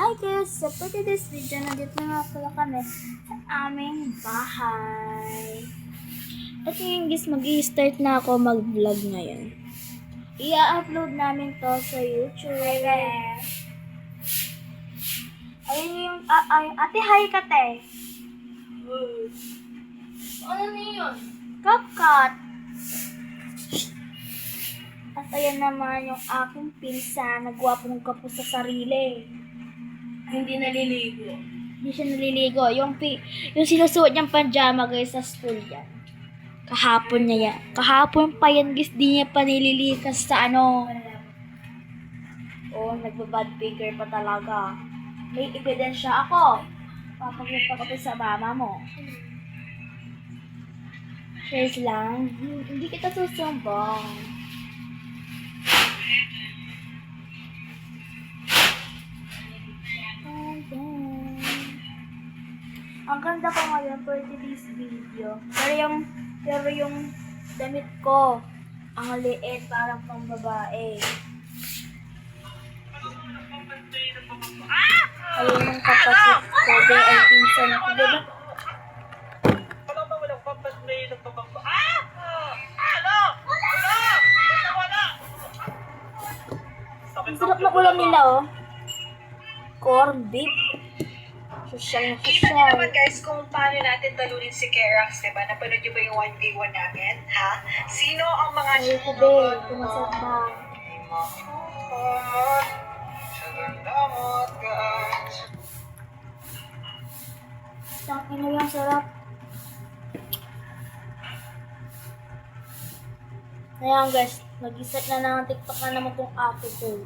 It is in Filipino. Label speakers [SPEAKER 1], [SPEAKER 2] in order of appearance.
[SPEAKER 1] Hi guys! So for today's video, nandito na pala kami sa aming bahay. At ngayon guys, mag-i-start na ako mag-vlog ngayon. I-upload namin to sa YouTube. Ayun yung, ate hi ka te.
[SPEAKER 2] Ano na yun?
[SPEAKER 1] Kapkat. At ayan naman yung aking pinsan, nagwapong kapo sa sarili.
[SPEAKER 2] Hindi naliligo.
[SPEAKER 1] Hindi siya naliligo. Yung sinusuot niyang pajama guys sa school yan. Kahapon niya yan. Kahapon pa yan guys, di niya pa nililikas sa ano. Oh, nagbabad figure pa talaga. May ebidensya ako. Papaglupa ko to sa mama mo. Cheers lang. Hindi kita susumbong. Ang ganda ko ngayon for today's video. Pero yung damit ko, ang liit, parang pang babae. Ayun yung kapatid ko, ay pinsan ko. Diba?
[SPEAKER 3] Wala ba walang pampasmay ng pababa? Ano? Wala!
[SPEAKER 1] Ang sarap ng ulam nila, oh. Corned beef. Social na
[SPEAKER 4] Kita niyo
[SPEAKER 1] social.
[SPEAKER 4] naman guys kung paano natin talunin si Kerax, diba? Napanood niyo ba yung 1v1 namin? Ha? Sino ang mga
[SPEAKER 1] Ay, sabi, pumasok ba? Tangin na yung sarap. Ayan guys, mag-isat na ng TikTok na naman tong ate ko.